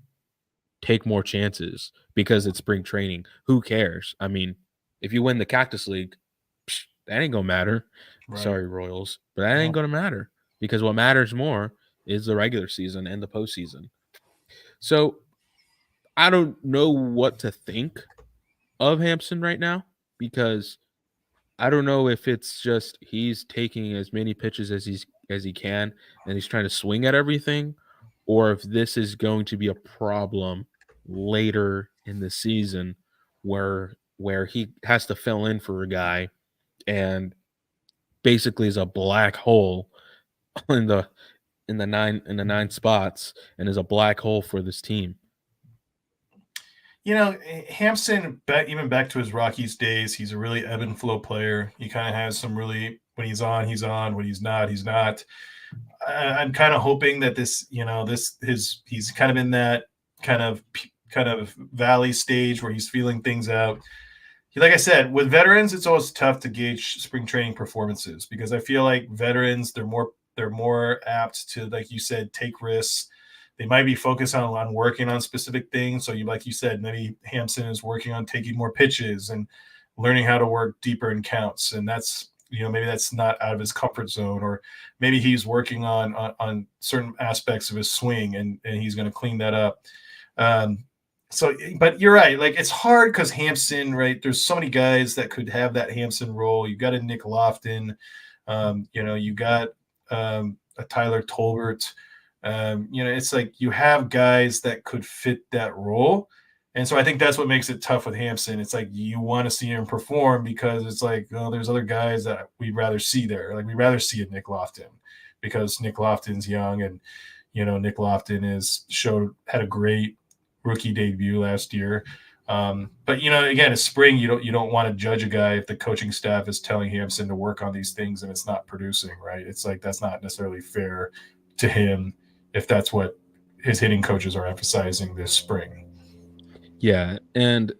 take more chances because it's spring training. Who cares? I mean, if you win the Cactus League, that ain't gonna matter. Right. Sorry, Royals, but that ain't No. gonna matter because what matters more is the regular season and the postseason. So I don't know what to think of Hampson right now because I don't know if it's just he's taking as many pitches as he can and he's trying to swing at everything, or if this is going to be a problem later in the season where he has to fill in for a guy and basically is a black hole in the nine spots and is a black hole for this team. Hampson, even back to his Rockies days, he's a really ebb and flow player. He kind of has some really, when he's on, he's on. When he's not, he's not. I'm kind of hoping that he's kind of in that kind of valley stage where he's feeling things out. Like I said, with veterans, it's always tough to gauge spring training performances because I feel like veterans they're more apt to, like you said, take risks. They might be focused on working on specific things. So like you said, maybe Hampson is working on taking more pitches and learning how to work deeper in counts. And that's maybe that's not out of his comfort zone, or maybe he's working on certain aspects of his swing and he's going to clean that up. Um, So, but you're right. Like it's hard because Hampson, right? There's so many guys that could have that Hampson role. You got a Nick Lofton, you got a Tyler Tolbert. It's like you have guys that could fit that role. And so I think that's what makes it tough with Hampson. It's like you want to see him perform because it's like, oh, there's other guys that we'd rather see there. Like we'd rather see a Nick Lofton because Nick Lofton's young and Nick Lofton had a great rookie debut last year. But again, it's spring. You don't want to judge a guy if the coaching staff is telling Hampson to work on these things and it's not producing, right? It's like that's not necessarily fair to him if that's what his hitting coaches are emphasizing this spring. Yeah, and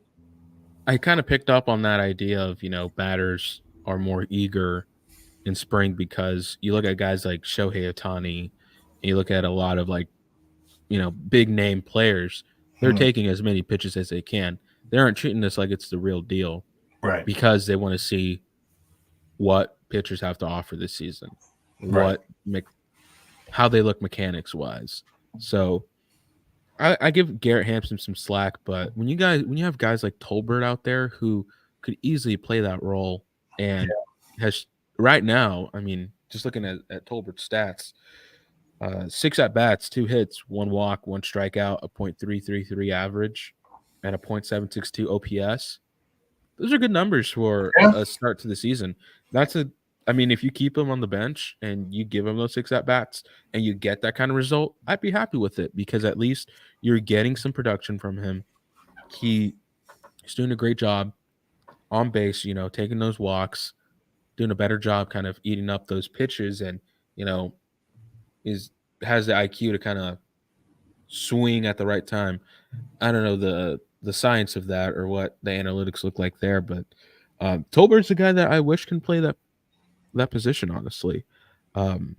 I kind of picked up on that idea of, batters are more eager in spring because you look at guys like Shohei Ohtani, and you look at a lot of like, big name players, they're Hmm. taking as many pitches as they can. They aren't treating this like it's the real deal Right. because they want to see what pitchers have to offer this season, Right. how they look mechanics wise. So I give Garrett Hampson some slack, but when you have guys like Tolbert out there who could easily play that role and has right now, I mean, just looking at Tolbert's stats, 6 at bats, 2 hits, 1 walk, 1 strikeout, a .333 average, and a .762 OPS. Those are good numbers for Yeah. a start to the season. That's a I mean, if you keep him on the bench and you give him those 6 at bats and you get that kind of result, I'd be happy with it because at least you're getting some production from him. He's doing a great job on base, taking those walks, doing a better job kind of eating up those pitches and, you know, is has the IQ to kind of swing at the right time. I don't know the science of that or what the analytics look like there, but Tolbert's a guy that I wish can play that position, honestly. Um,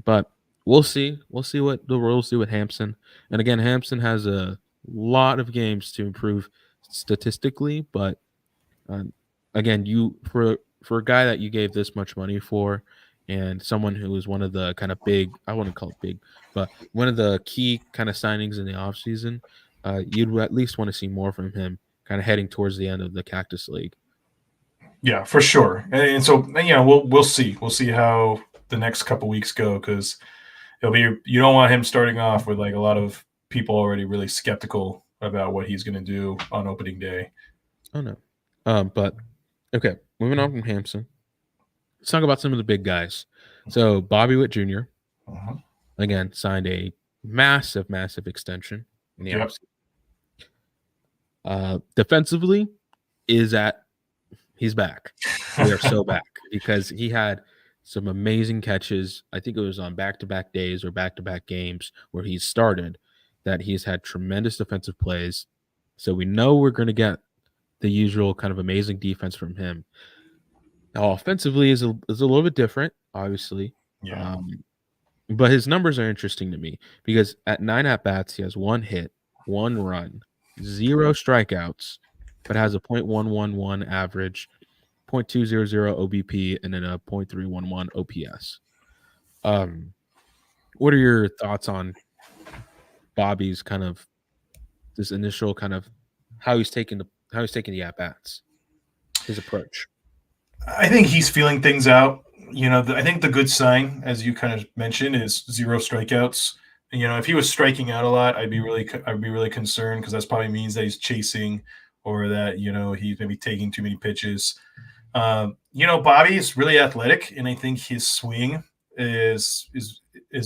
but we'll see. We'll see what the Royals do with Hampson. And again, Hampson has a lot of games to improve statistically, but um, again, you for a guy that you gave this much money for, and someone who was one of the kind of big, I wouldn't call it big, but one of the key kind of signings in the offseason, you'd at least want to see more from him kind of heading towards the end of the Cactus League. Yeah, for sure. And so we'll see. We'll see how the next couple weeks go because you don't want him starting off with like a lot of people already really skeptical about what he's going to do on opening day. Oh no. But okay, moving on from Hampson. Let's talk about some of the big guys. So Bobby Witt Jr. Uh-huh. again signed a massive, massive extension in the Yep. offseason. Defensively, is at he's back. We are so back because he had some amazing catches. I think it was on back-to-back days or back-to-back games where he started that he's had tremendous defensive plays. So we know we're going to get the usual kind of amazing defense from him. Now, offensively is a little bit different, obviously. Yeah. Um, but his numbers are interesting to me because at 9 at bats, he has 1 hit, 1 run, 0 strikeouts, but has a .111 average, .200 OBP, and then a .311 OPS. What are your thoughts on Bobby's kind of this initial kind of how he's taking the at bats, his approach? I think he's feeling things out. I think the good sign, as you kind of mentioned, is 0 strikeouts. If he was striking out a lot, I'd be really concerned because that probably means that he's chasing or that he's maybe taking too many pitches. Bobby is really athletic, and I think his swing is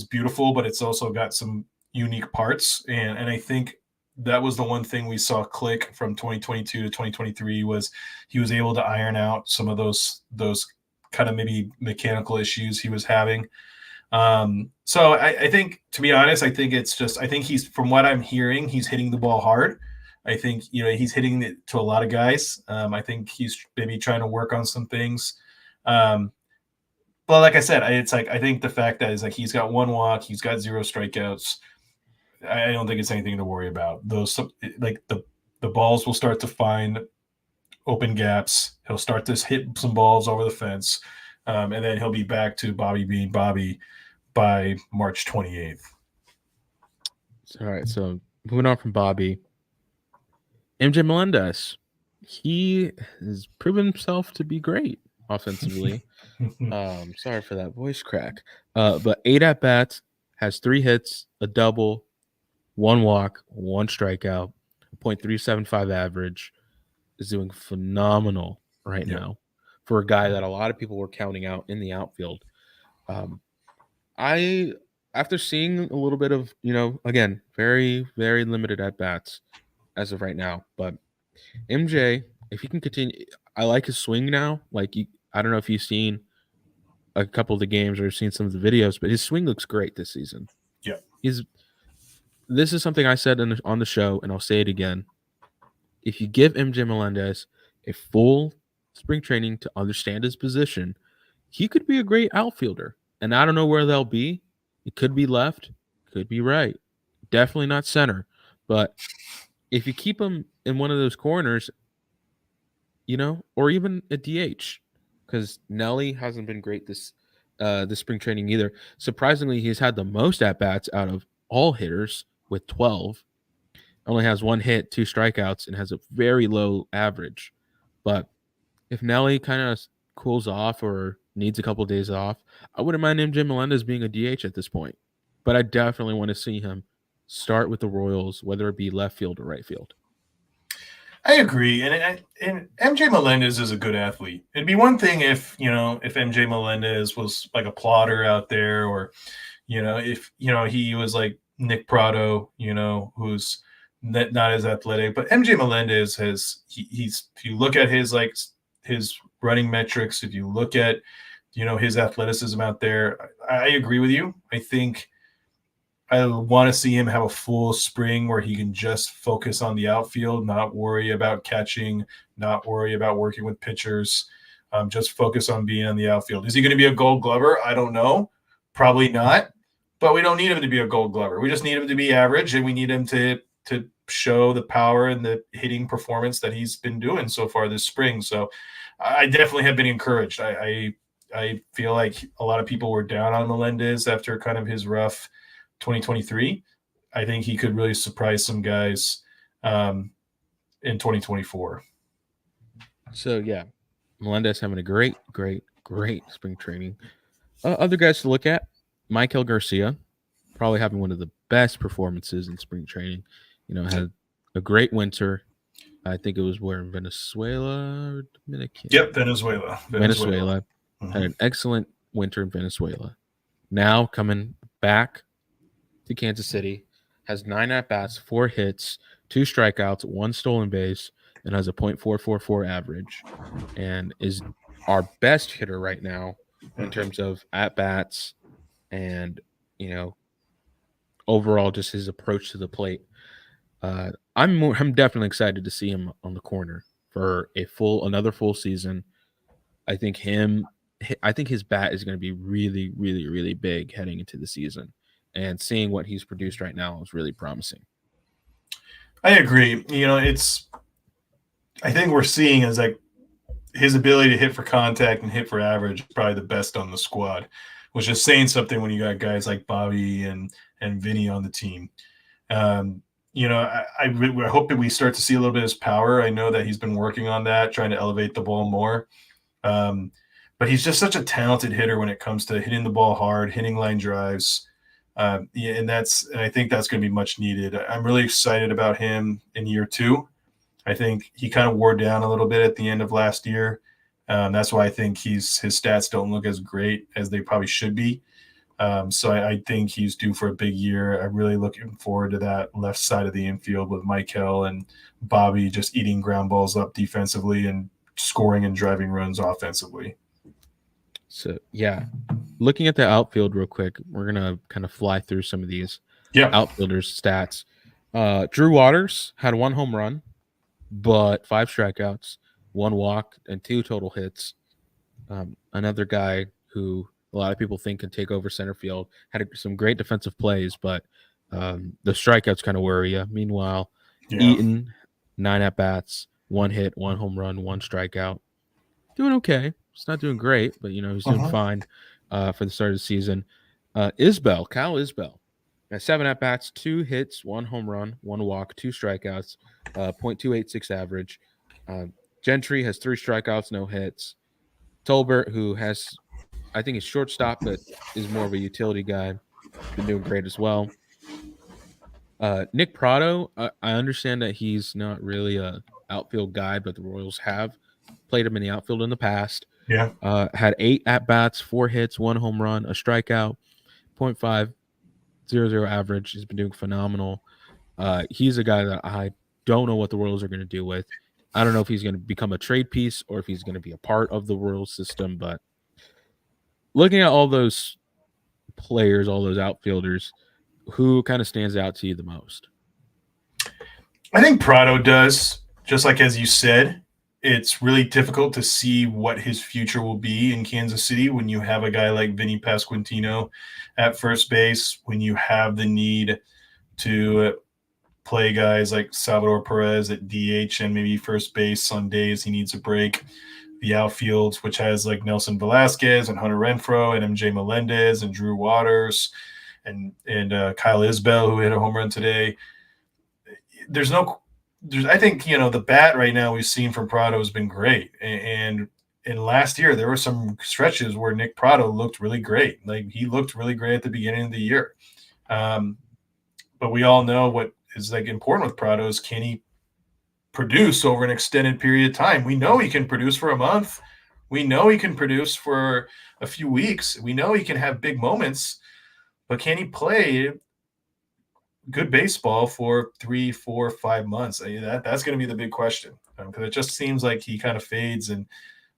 beautiful, but it's also got some unique parts. And I think that was the one thing we saw click from 2022 to 2023 was he was able to iron out some of those kind of maybe mechanical issues he was having. So I think, to be honest, I think he's, from what I'm hearing, he's hitting the ball hard. I think, he's hitting it to a lot of guys. I think he's maybe trying to work on some things. But like I said, it's like, I think the fact that is like, he's got 1 walk, he's got 0 strikeouts. I don't think it's anything to worry about. Like the balls will start to find open gaps. He'll start to hit some balls over the fence. And then he'll be back to Bobby being Bobby by March 28th. All right, so moving on from Bobby, MJ Melendez, he has proven himself to be great offensively. Sorry for that voice crack. But 8 at bats, has 3 hits, a double, 1 walk, 1 strikeout, .375 average. Is doing phenomenal right Yep. now for a guy that a lot of people were counting out in the outfield. Um, I after seeing a little bit of, again, very, very limited at bats as of right now, but MJ, if he can continue, I like his swing now. Like, I don't know if you've seen a couple of the games or seen some of the videos, but his swing looks great this season. Yep. He's This is something I said on the show, and I'll say it again. If you give MJ Melendez a full spring training to understand his position, he could be a great outfielder. And I don't know where they'll be. It could be left, could be right. Definitely not center. But if you keep him in one of those corners, or even a DH, because Nelly hasn't been great this spring training either. Surprisingly, he's had the most at bats out of all hitters with 12. Only has 1 hit, 2 strikeouts, and has a very low average. But if Nelly kind of cools off or needs a couple of days off, I wouldn't mind MJ Melendez being a DH at this point. But I definitely want to see him start with the Royals, whether it be left field or right field. I agree, and MJ Melendez is a good athlete. It'd be one thing if MJ Melendez was like a plotter out there, or if he was like Nick Prado, who's not as athletic. But MJ Melendez he's if you look at his running metrics, if you look at his athleticism out there, I agree with you. I think I want to see him have a full spring where he can just focus on the outfield, not worry about catching, not worry about working with pitchers, just focus on being on the outfield. Is he going to be a Gold Glover? I don't know. Probably not. But we don't need him to be a Gold Glover. We just need him to be average, and we need him to show the power and the hitting performance that he's been doing so far this spring. So I definitely have been encouraged. I feel like a lot of people were down on Melendez after kind of his rough 2023. I think he could really surprise some guys in 2024. So, yeah, Melendez having a great, great, great spring training. Other guys to look at, Michael Garcia, probably having one of the best performances in spring training. Had a great winter. I think it was where, Venezuela or Dominican? Yep, Venezuela. Mm-hmm. Had an excellent winter in Venezuela. Now coming back to Kansas City, has 9 at-bats, 4 hits, 2 strikeouts, 1 stolen base, and has a .444 average, and is our best hitter right now in terms of at-bats and, overall just his approach to the plate. I'm definitely excited to see him on the corner for another full season. I think his bat is going to be really, really, really big heading into the season, and seeing what he's produced right now is really promising. I agree. I think we're seeing is like his ability to hit for contact and hit for average is probably the best on the squad, which is saying something when you got guys like Bobby and Vinny on the team. I hope that we start to see a little bit of his power. I know that he's been working on that, trying to elevate the ball more. But he's just such a talented hitter when it comes to hitting the ball hard, hitting line drives. And I think that's going to be much needed. I'm really excited about him in year 2. I think he kind of wore down a little bit at the end of last year. That's why I think his stats don't look as great as they probably should be. So I think he's due for a big year. I'm really looking forward to that left side of the infield with Michael and Bobby just eating ground balls up defensively and scoring and driving runs offensively. So, yeah, looking at the outfield real quick, we're going to kind of fly through some of these outfielders' stats. Drew Waters had 1 home run, but 5 strikeouts, 1 walk, and 2 total hits. Another guy who a lot of people think can take over center field, had some great defensive plays, but the strikeouts kind of worry you. Meanwhile, Eaton, 9 at-bats, 1 hit, 1 home run, 1 strikeout. Doing okay. He's not doing great, but, he's doing fine for the start of the season. Kyle Isbell, At 7 at bats, 2 hits, 1 home run, 1 walk, 2 strikeouts, .286 average. Uh, Gentry has 3 strikeouts, no hits. Tolbert, who has, I think, is shortstop, but is more of a utility guy, been doing great as well. Nick Prado, I understand that he's not really a outfield guy, but the Royals have played him in the outfield in the past. Yeah. Had 8 at bats, 4 hits, 1 home run, a strikeout, .500 average. He's been doing phenomenal. He's a guy that I don't know what the Royals are going to do with. I don't know if he's going to become a trade piece or if he's going to be a part of the Royals system. But looking at all those players, all those outfielders, who kind of stands out to you the most? I think Prado does. Just like as you said, it's really difficult to see what his future will be in Kansas City when you have a guy like Vinny Pasquantino at first base, when you have the need to play guys like Salvador Perez at DH and maybe first base on days he needs a break. The outfield, which has like Nelson Velasquez and Hunter Renfroe and MJ Melendez and Drew Waters and Kyle Isbell, who hit a home run today. I think, the bat right now we've seen from Prado has been great. And last year, there were some stretches where Nick Prado looked really great. Like, he looked really great at the beginning of the year. But we all know what is like important with Prado is, can he produce over an extended period of time? We know he can produce for a month. We know he can produce for a few weeks. We know he can have big moments, but can he play good baseball for 3, 4, 5 months? That's going to be the big question, because it just seems like he kind of fades.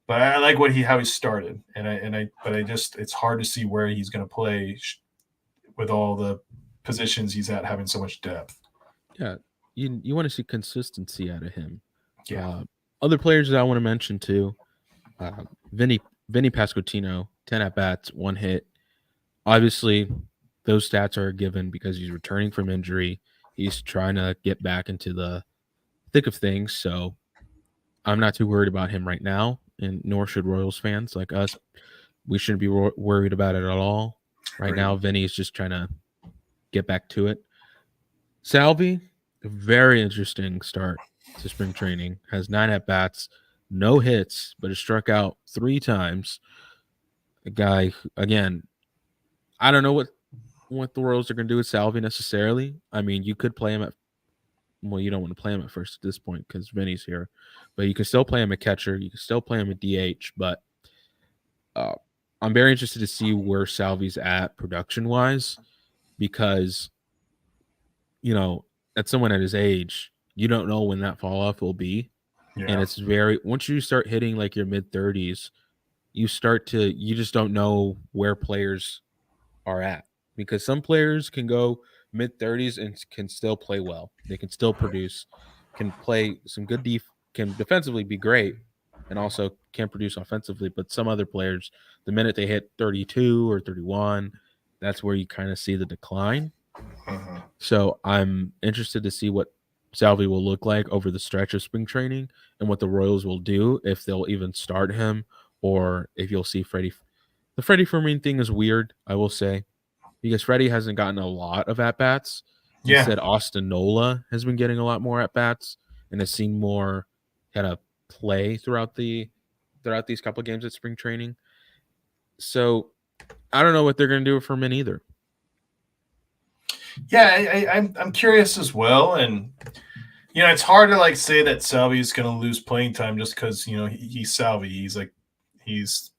But I like how he started, it's hard to see where he's going to play with all the positions he's at, having so much depth. Yeah, you want to see consistency out of him. Yeah. Other players that I want to mention too, uh, Vinny Pasquantino, 10 at bats, 1 hit. Obviously, those stats are given because he's returning from injury. He's trying to get back into the thick of things. So I'm not too worried about him right now, and nor should Royals fans like us. We shouldn't be worried about it at all. Right now, Vinny's just trying to get back to it. Salvi, a very interesting start to spring training. Has 9 at bats, no hits, but has struck out 3 times. A guy, again, I don't know what the Royals are going to do with Salvi necessarily. I mean, you could play him at, well, you don't want to play him at first at this point because Vinny's here, but you can still play him at catcher. You can still play him at DH, but I'm very interested to see where Salvi's at production wise, because, at someone at his age, you don't know when that fall off will be. Yeah. And it's once you start hitting like your mid 30s, you just don't know where players are at, because some players can go mid 30s and can still play well. They can still produce, can play some good can defensively be great, and also can produce offensively. But some other players, the minute they hit 32 or 31, that's where you kind of see the decline. Uh-huh. So I'm interested to see what Salvi will look like over the stretch of spring training, and what the Royals will do, if they'll even start him, or if you'll see Freddie. The Freddie Fermin thing is weird, I will say, because Freddie hasn't gotten a lot of at bats. Yeah. Instead, Austin Nola has been getting a lot more at bats and has seen more kind of play throughout these couple of games at spring training. So I don't know what they're going to do for Fermin either. Yeah, I'm curious as well, and it's hard to like say that Salvi is going to lose playing time just because he's Salvi. He's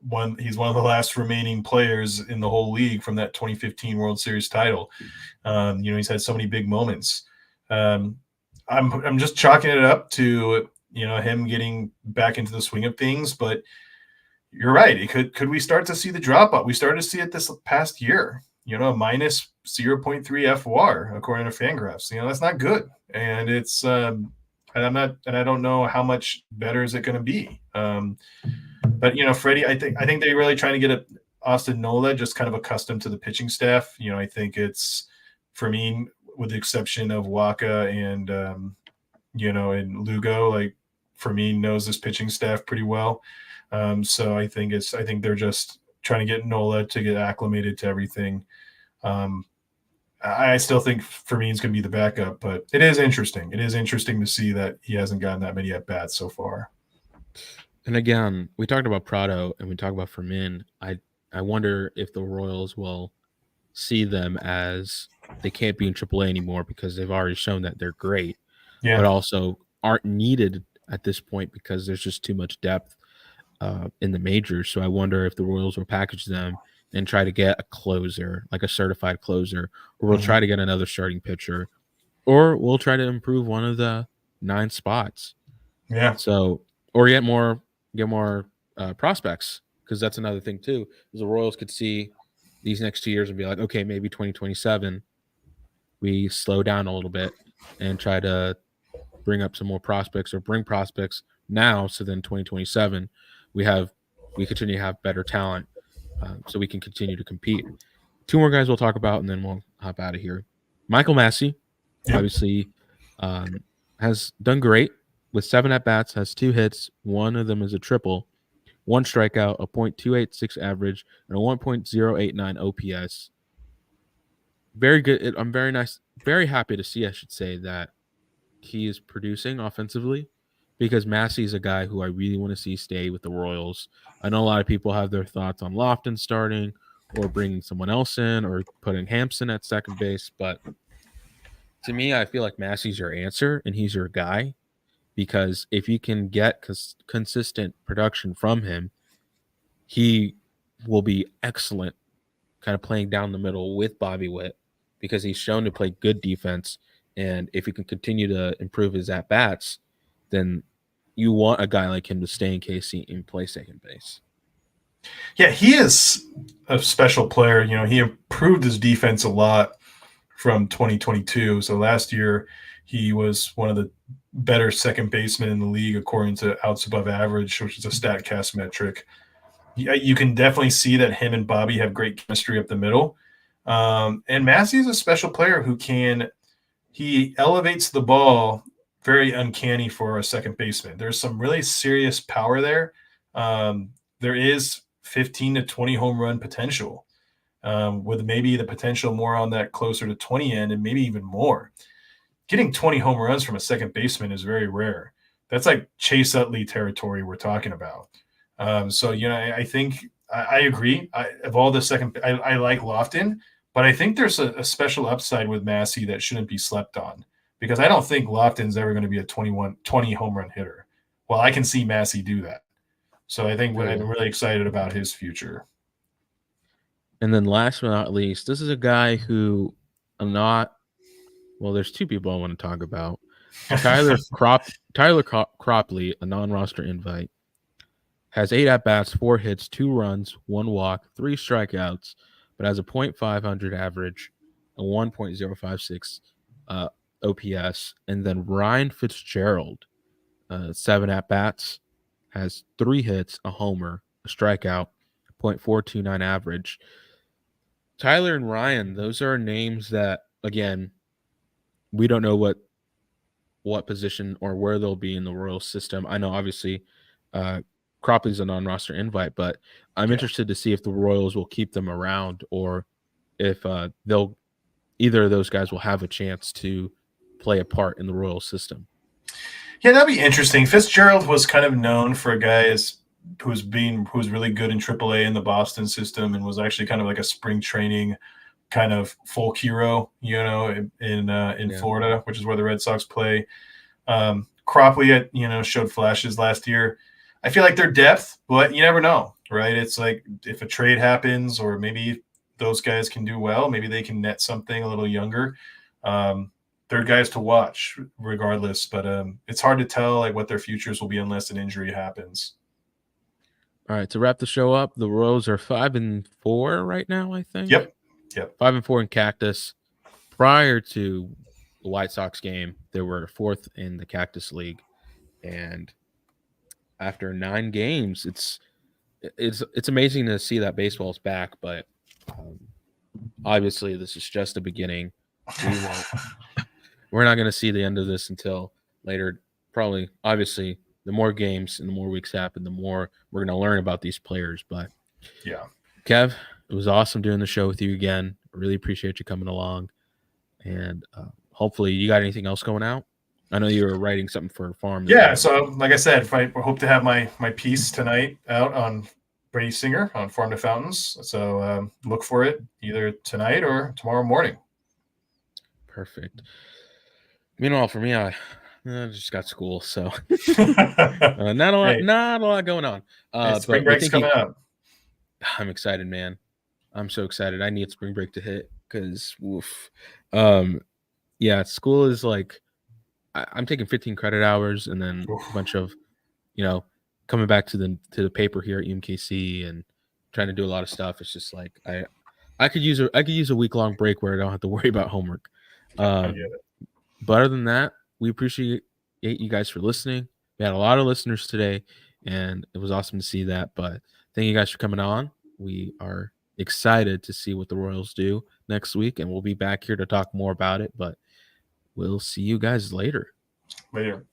one of the last remaining players in the whole league from that 2015 World Series title. He's had so many big moments. I'm just chalking it up to him getting back into the swing of things, but you're right. Could we start to see the drop off? We started to see it this past year. Minus 0.3 FWAR according to Fangraphs. That's not good, and it's and I don't know how much better is it going to be. But Freddie, I think they're really trying to get Austin Nola just kind of accustomed to the pitching staff. I think it's, for me, with the exception of Waka and and Lugo, like, for me, knows this pitching staff pretty well. So I think they're just trying to get Nola to get acclimated to everything. I still think Fermin's going to be the backup, but it is interesting. It is interesting to see that he hasn't gotten that many at bats so far. And again, we talked about Prado and we talked about Fermin. I wonder if the Royals will see them as they can't be in AAA anymore because they've already shown that they're great, but Yeah. also aren't needed at this point because there's just too much depth in the majors. So I wonder if the Royals will package them and try to get a closer, like a certified closer, or we'll Mhm. try to get another starting pitcher, or we'll try to improve one of the 9 spots. Yeah. So, or get more prospects, because that's another thing too. Is the Royals could see these next 2 years and be like, okay, maybe 2027 we slow down a little bit and try to bring up some more prospects or bring prospects now, so then 2027 we continue to have better talent, so we can continue to compete. Two more guys we'll talk about, and then we'll hop out of here. Michael Massey, Yep. obviously, um, has done great with 7 at-bats, has 2 hits. One of them is a triple, 1 strikeout, a .286 average, and a 1.089 OPS. Very good. I'm very happy to see, I should say, that he is producing offensively, because Massey is a guy who I really want to see stay with the Royals. I know a lot of people have their thoughts on Lofton starting or bringing someone else in or putting Hampson at second base, but to me, I feel like Massey's your answer and he's your guy, because if you can get consistent production from him, he will be excellent kind of playing down the middle with Bobby Witt, because he's shown to play good defense. And if he can continue to improve his at bats, then you want a guy like him to stay in KC and play second base. Yeah, he is a special player. You know, he improved his defense a lot from 2022. So last year, he was one of the better second basemen in the league according to outs above average, which is a StatCast metric. You can definitely see that him and Bobby have great chemistry up the middle. And Massey is a special player who he elevates the ball very uncanny for a second baseman. There's some really serious power there. There is 15 to 20 home run potential, with maybe the potential more on that closer to 20 end and maybe even more. Getting 20 home runs from a second baseman is very rare. That's like Chase Utley territory we're talking about. So, you know, I think I agree. Of all the second, I like Lofton, but I think there's a special upside with Massey that shouldn't be slept on, because I don't think Lofton's ever going to be a 20 home run hitter. Well, I can see Massey do that. So I think I'm Agreed. really excited about his future. And then last but not least, this is a guy who I'm not well, there's two people I want to talk about. Tyler Cropley, a non-roster invite, has 8 at-bats, 4 hits, 2 runs, 1 walk, 3 strikeouts, but has a .500 average, a 1.056 OPS. And then Ryan Fitzgerald, 7 at-bats, has 3 hits, a homer, a strikeout, .429 average. Tyler and Ryan, those are names that, again, we don't know what position or where they'll be in the Royal system. I know obviously uh, Cropley's a non-roster invite, but I'm Yeah. interested to see if the Royals will keep them around, or if they'll either of those guys will have a chance to play a part in the Royal system. Yeah, that'd be interesting. Fitzgerald was kind of known for a guy who was really good in AAA in the Boston system, and was actually kind of like a spring training kind of folk hero, you know, in Yeah. Florida, which is where the Red Sox play. Cropley, showed flashes last year. I feel like their depth, but you never know, right? It's like if a trade happens, or maybe those guys can do well, maybe they can net something a little younger. They're guys to watch regardless, but it's hard to tell like what their futures will be unless an injury happens. All right, to wrap the show up, the Royals are 5-4 right now, I think. Yep. Yep. 5-4 in Cactus. Prior to the White Sox game, they were fourth in the Cactus League, and after 9 games, it's amazing to see that baseball's back. But um, obviously, this is just the beginning. We're not going to see the end of this until later. Probably, obviously, the more games and the more weeks happen, the more we're going to learn about these players. But Yeah. Kev, it was awesome doing the show with you again. I really appreciate you coming along. and hopefully you got anything else going out. I know you were writing something for a farm. Yeah, so like I said, I hope to have my piece tonight out on Brady Singer on Farm to Fountains. So look for it either tonight or tomorrow morning. Perfect. Meanwhile, for me, I just got school, so not a lot, Hey, not a lot going on. spring But we break's think coming up. I'm excited, man. I'm so excited. I need spring break to hit because, um, yeah, school is like I'm taking 15 credit hours and then Oof. a bunch of, you know, coming back to the paper here at UMKC and trying to do a lot of stuff. It's just like I could use a week-long break where I don't have to worry about homework. I Uh, get it. but other than that, we appreciate you guys for listening. We had a lot of listeners today, and it was awesome to see that. But thank you guys for coming on. We are excited to see what the Royals do next week, and we'll be back here to talk more about it. But we'll see you guys later. Later.